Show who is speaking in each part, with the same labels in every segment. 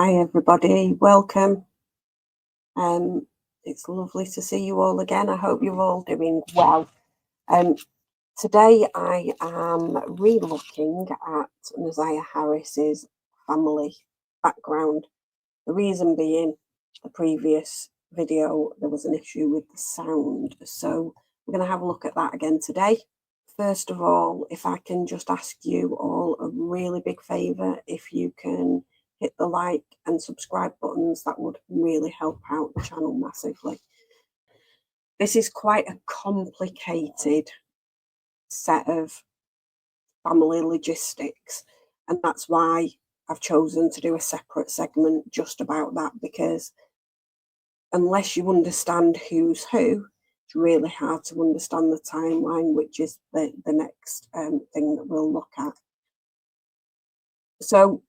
Speaker 1: Hi everybody, welcome. It's lovely to see you all again. I hope you're all doing well. Today I am re-looking at Naziah Harris's family background. The reason being, the previous video there was an issue with the sound, so we're going to have a look at that again today. First of all, if I can just ask you all a really big favour, if you can hit the like and subscribe buttons, that would really help out the channel massively. This is quite a complicated set of family logistics, and that's why I've chosen to do a separate segment just about that, because unless you understand who's who, it's really hard to understand the timeline, which is the next thing that we'll look at. So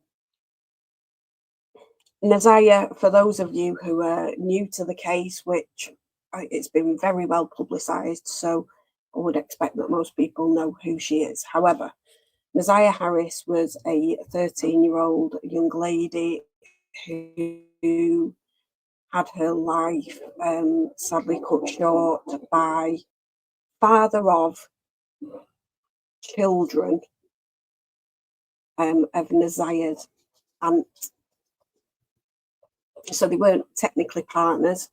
Speaker 1: Naziah, for those of you who are new to the case, which it's been very well publicised, so I would expect that most people know who she is. However, Naziah Harris was a 13-year-old young lady who had her life sadly cut short by father of children of Naziah's aunt. So they weren't technically partners,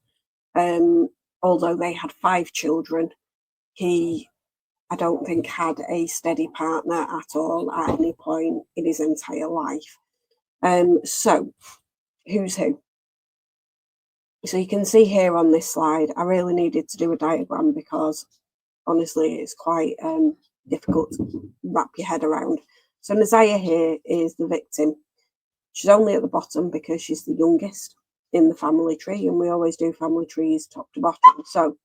Speaker 1: although they had 5 children. He, I don't think, had a steady partner at all at any point in his entire life. So who's who? So you can see here on this slide, I really needed to do a diagram because honestly it's quite difficult to wrap your head around. So Naziah here is the victim. She's only at the bottom because she's the youngest in the family tree, and we always do family trees top to bottom. So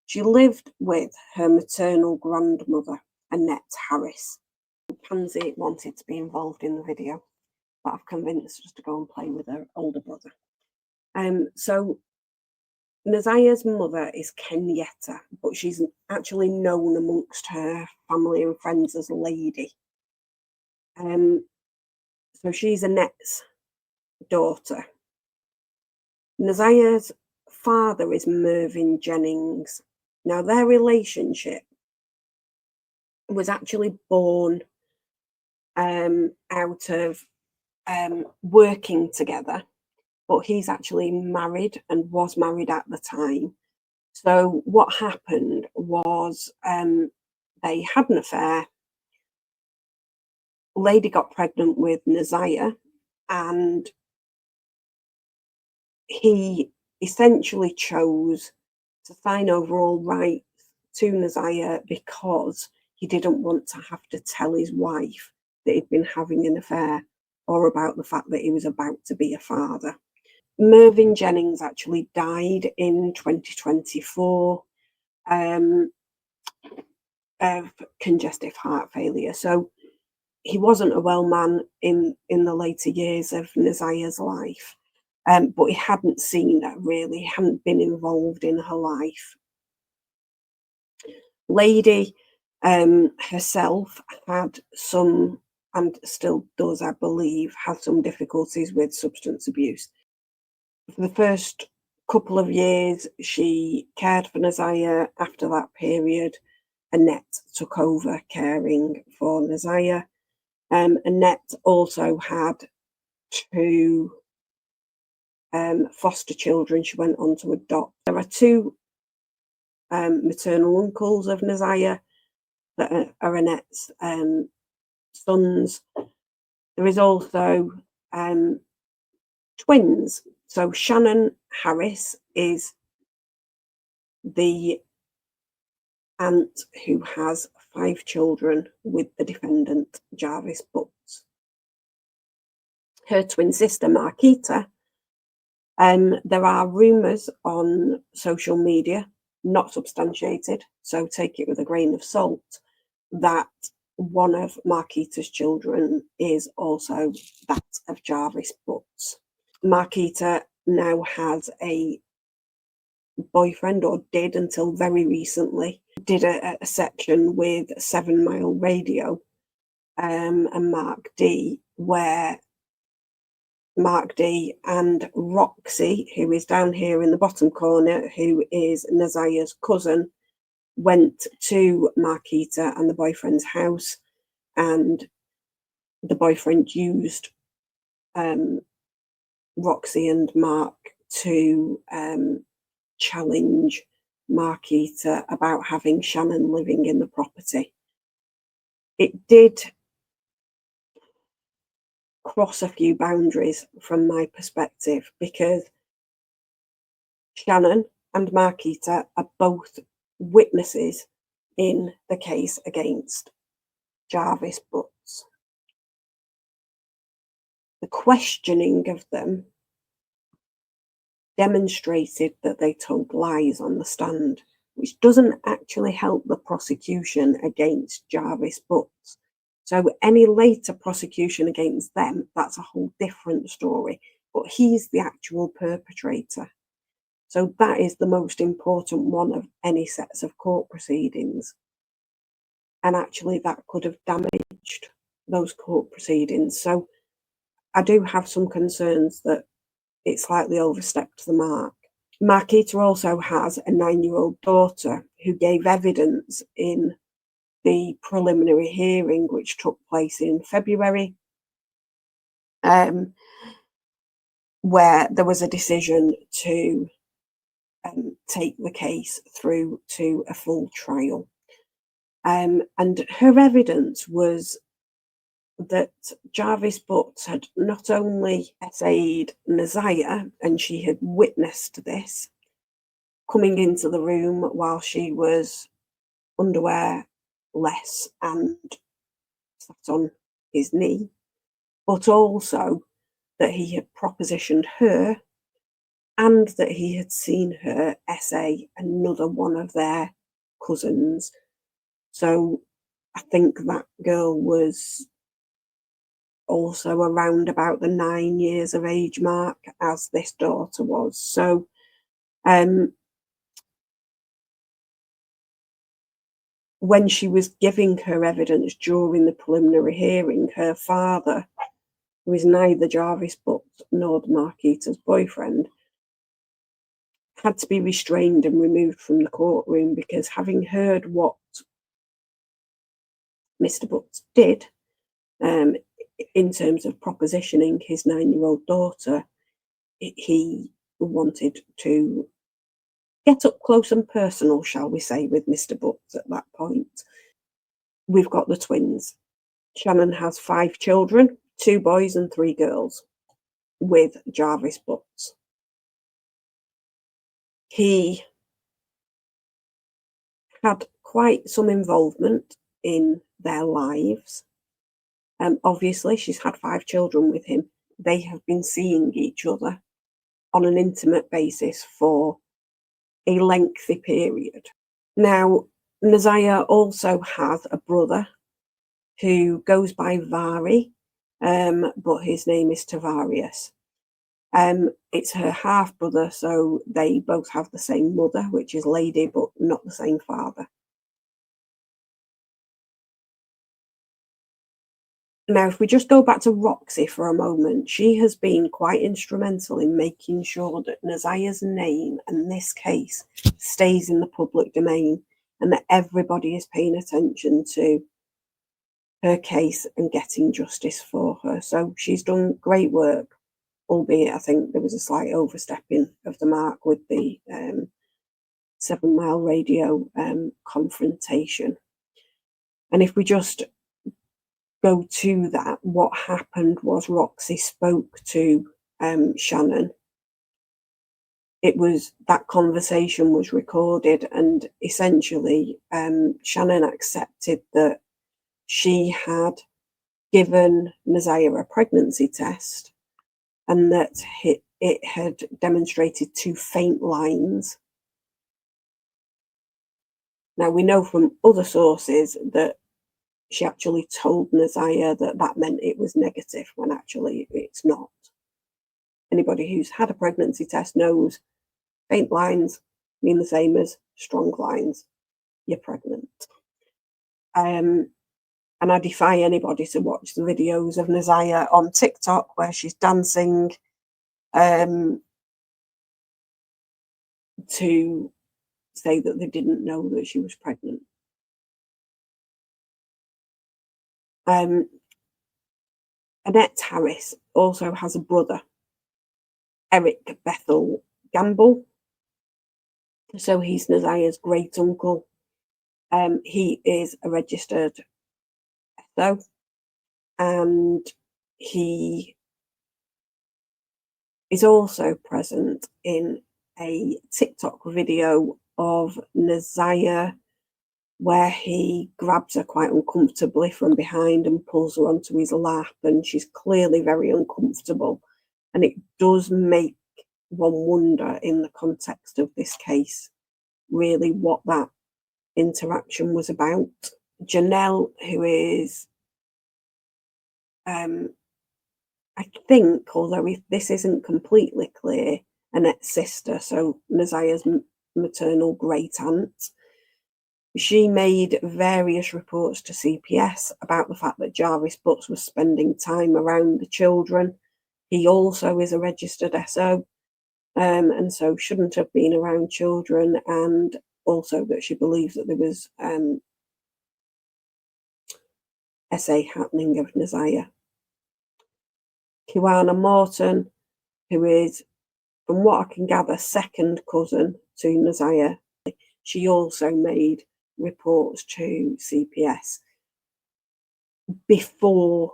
Speaker 1: she lived with her maternal grandmother, Annette Harris. Pansy wanted to be involved in the video, but I've convinced her to go and play with her older brother. So Naziah's mother is Kenyatta, but she's actually known amongst her family and friends as Lady. So she's Annette's daughter. Naziah's father is Mervyn Jennings. Now, their relationship was actually born out of working together, but he's actually married and was married at the time. So what happened was they had an affair. Lady got pregnant with Naziah, and he essentially chose to sign over all rights to Naziah because he didn't want to have to tell his wife that he'd been having an affair or about the fact that he was about to be a father. Mervyn Jennings actually died in 2024 of congestive heart failure. So he wasn't a well man in the later years of Naziah's life, but he hadn't seen her really, he hadn't been involved in her life. Lady herself had some, and still does, I believe, have some difficulties with substance abuse. For the first couple of years, she cared for Naziah. After that period, Annette took over caring for Naziah. Annette also had 2 foster children she went on to adopt. There are 2 maternal uncles of Naziah that are Annette's sons. There is also twins. So Shannon Harris is the aunt who has 5 children with the defendant, Jarvis Butts. Her twin sister, Marquita, there are rumours on social media, not substantiated, so take it with a grain of salt, that one of Marquita's children is also that of Jarvis Butts. Marquita now has a boyfriend, or did until very recently, did a section with 7 Mile Radio and Mark D, where Mark D and Roxy, who is down here in the bottom corner, who is Naziah's cousin, went to Marquita and the boyfriend's house, and the boyfriend used Roxy and Mark to challenge Marquita about having Shannon living in the property. It did cross a few boundaries from my perspective, because Shannon and Marquita are both witnesses in the case against Jarvis Butts. The questioning of them demonstrated that they told lies on the stand, which doesn't actually help the prosecution against Jarvis Butts. So any later prosecution against them, that's a whole different story. But he's the actual perpetrator. So that is the most important one of any sets of court proceedings. And actually that could have damaged those court proceedings. So I do have some concerns that it slightly overstepped the mark. Marquita also has a 9-year-old daughter who gave evidence in the preliminary hearing, which took place in February, where there was a decision to take the case through to a full trial. And her evidence was that Jarvis Butts had not only essayed Naziah, and she had witnessed this, coming into the room while she was underwear-less and sat on his knee, but also that he had propositioned her and that he had seen her essay another one of their cousins. So I think that girl was also around about the 9 years of age mark, as this daughter was. So when she was giving her evidence during the preliminary hearing, her father, who is neither Jarvis Butts nor Marquita's boyfriend, had to be restrained and removed from the courtroom, because having heard what Mr. Butts did in terms of propositioning his 9-year-old daughter, he wanted to get up close and personal, shall we say, with Mr. Butts at that point. We've got the twins. Shannon has 5 children, 2 boys and 3 girls, with Jarvis Butts. He had quite some involvement in their lives. Obviously, she's had 5 children with him. They have been seeing each other on an intimate basis for a lengthy period. Now, Naziah also has a brother who goes by Vari, but his name is Tavarius. It's her half-brother, so they both have the same mother, which is lled, but not the same father. Now, if we just go back to Roxy for a moment, she has been quite instrumental in making sure that Naziah's name and this case stays in the public domain, and that everybody is paying attention to her case and getting justice for her. So she's done great work, albeit I think there was a slight overstepping of the mark with the 7 Mile Radio confrontation. And if we just go to that, what happened was Roxy spoke to Shannon. It was, that conversation was recorded, and essentially Shannon accepted that she had given Naziah a pregnancy test, and that it had demonstrated 2 faint lines. Now, we know from other sources that she actually told Naziah that that meant it was negative, when actually it's not. Anybody who's had a pregnancy test knows faint lines mean the same as strong lines. You're pregnant. And I defy anybody to watch the videos of Naziah on TikTok where she's dancing to say that they didn't know that she was pregnant. Annette Harris also has a brother, Eric Bethel Gamble. So he's Naziah's great uncle. He is a registered SO, and he is also present in a TikTok video of Naziah where he grabs her quite uncomfortably from behind and pulls her onto his lap, and she's clearly very uncomfortable. And it does make one wonder, in the context of this case, really what that interaction was about. Janelle, who is, I think, although this isn't completely clear, Annette's sister, so Naziah's maternal great aunt, she made various reports to CPS about the fact that Jarvis Butts was spending time around the children. He also is a registered SO, and so shouldn't have been around children, and also that she believes that there was SA happening of Naziah. Kiwana Morton, who is, from what I can gather, second cousin to Naziah, she also made reports to CPS before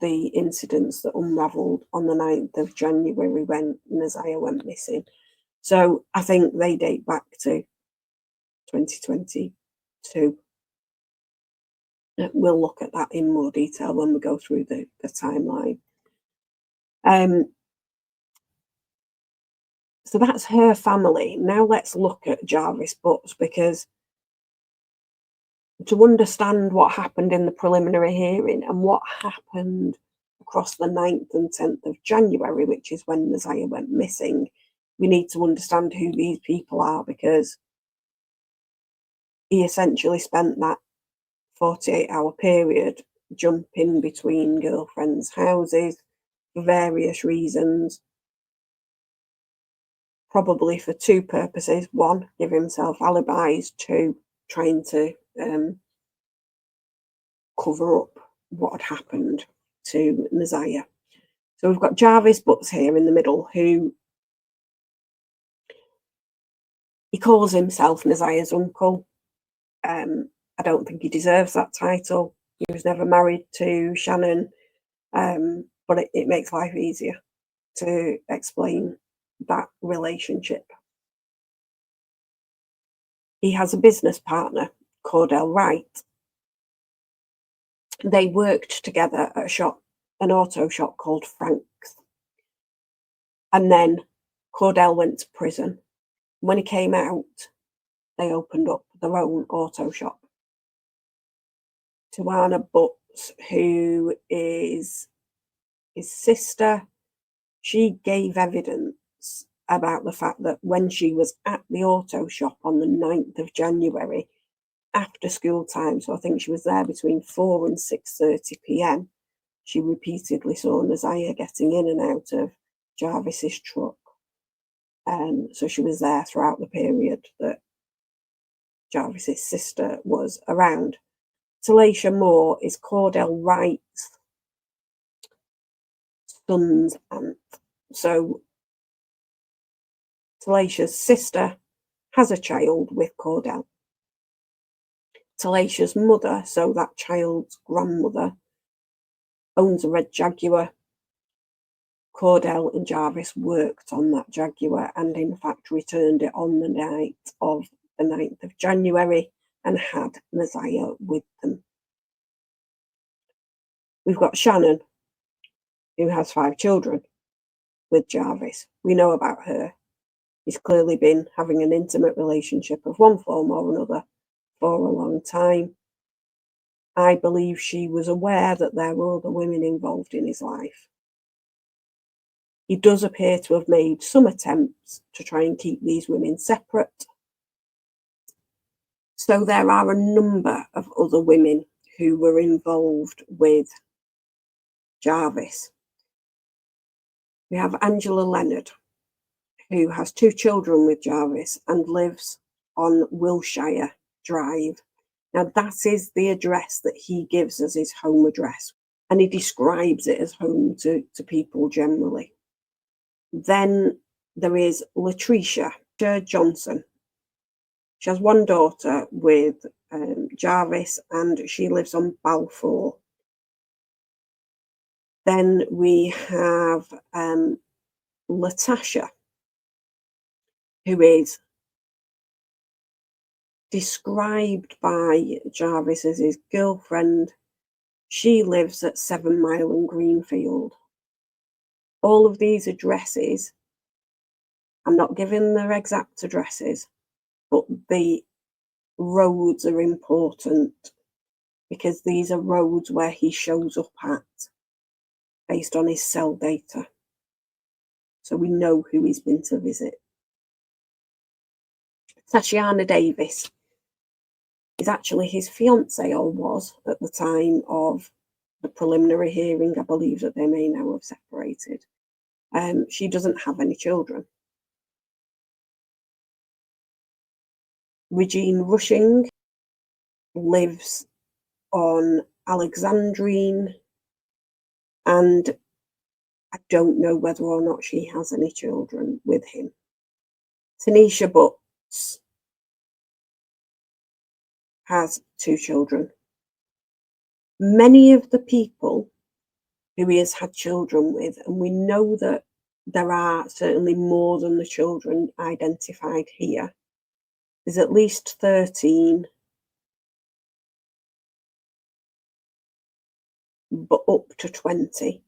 Speaker 1: the incidents that unravelled on the 9th of January when Naziah went missing. So I think they date back to 2022. We'll look at that in more detail when we go through the timeline. So that's her family. Now let's look at Jarvis Butts, because to understand what happened in the preliminary hearing and what happened across the 9th and 10th of January, which is when Naziah went missing, we need to understand who these people are, because he essentially spent that 48-hour period jumping between girlfriends' houses for various reasons, probably for two purposes. One, give himself alibis. Two, trying to cover up what had happened to Naziah. So we've got Jarvis Butts here in the middle, who he calls himself Naziah's uncle. I don't think he deserves that title. He was never married to Shannon, but it makes life easier to explain that relationship. He has a business partner, Cordell Wright. They worked together at a shop, an auto shop called Frank's. And then Cordell went to prison. When he came out, they opened up their own auto shop. Tawana Butts, who is his sister, she gave evidence about the fact that when she was at the auto shop on the 9th of January, after school time, so I think she was there between 4 and 6:30 p.m, she repeatedly saw Naziah getting in and out of Jarvis's truck. So she was there throughout the period that Jarvis's sister was around. Talacia Moore is Cordell Wright's son's aunt. So Talacia's sister has a child with Cordell. Talacia's mother, so that child's grandmother, owns a red Jaguar. Cordell and Jarvis worked on that Jaguar and in fact returned it on the night of the 9th of January and had Naziah with them. We've got Shannon, who has 5 children with Jarvis. We know about her. He's clearly been having an intimate relationship of one form or another for a long time. I believe she was aware that there were other women involved in his life. He does appear to have made some attempts to try and keep these women separate. So there are a number of other women who were involved with Jarvis. We have Angela Leonard, who has 2 children with Jarvis and lives on Wilshire Drive. Now, that is the address that he gives as his home address, and he describes it as home to people generally. Then there is Latricia Johnson. She has 1 daughter with Jarvis, and she lives on Balfour. Then we have Latasha, who is described by Jarvis as his girlfriend. She lives at 7 Mile and Greenfield. All of these addresses, I'm not giving their exact addresses, but the roads are important because these are roads where he shows up at based on his cell data. So we know who he's been to visit. Tatiana Davis is actually his fiance, or was at the time of the preliminary hearing. I believe that they may now have separated. She doesn't have any children. Regine Rushing lives on Alexandrine, and I don't know whether or not she has any children with him. Tanisha Butts has 2 children. Many of the people who he has had children with, and we know that there are certainly more than the children identified here. There's at least 13, but up to 20.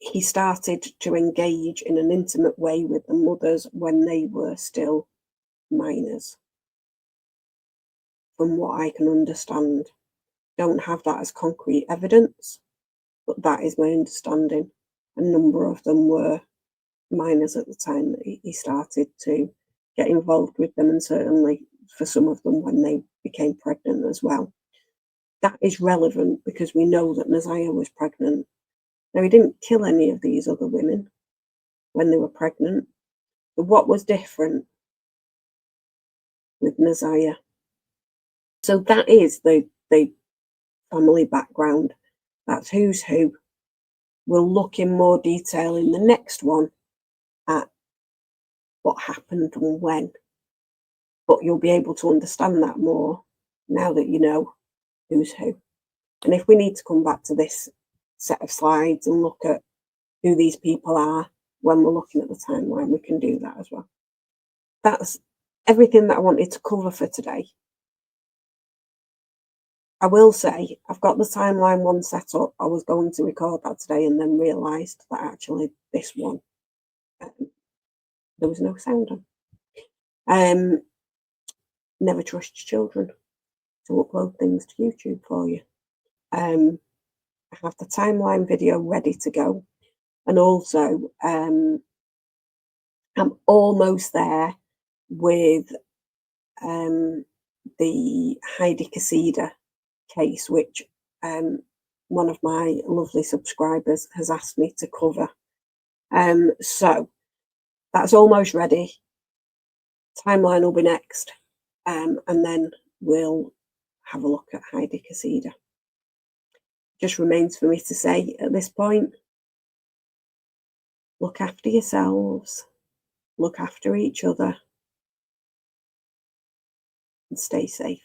Speaker 1: He started to engage in an intimate way with the mothers when they were still minors, from what I can understand. Don't have that as concrete evidence, but that is my understanding. A number of them were minors at the time that he started to get involved with them, and certainly for some of them when they became pregnant as well. That is relevant because we know that Naziah was pregnant. Now, he didn't kill any of these other women when they were pregnant, but what was different with Naziah? So that is the family background. That's who's who. We'll look in more detail in the next one at what happened and when, but you'll be able to understand that more now that you know who's who. And if we need to come back to this set of slides and look at who these people are when we're looking at the timeline, we can do that as well. That's everything that I wanted to cover for today. I will say I've got the timeline one set up. I was going to record that today and then realised that actually this one, there was no sound on. Never trust your children to upload things to YouTube for you. I have the timeline video ready to go, and also I'm almost there with the Heidi Casida case, which one of my lovely subscribers has asked me to cover. So that's almost ready. Timeline will be next, and then we'll have a look at Heidi Casida. Just remains for me to say at this point, look after yourselves, look after each other, and stay safe.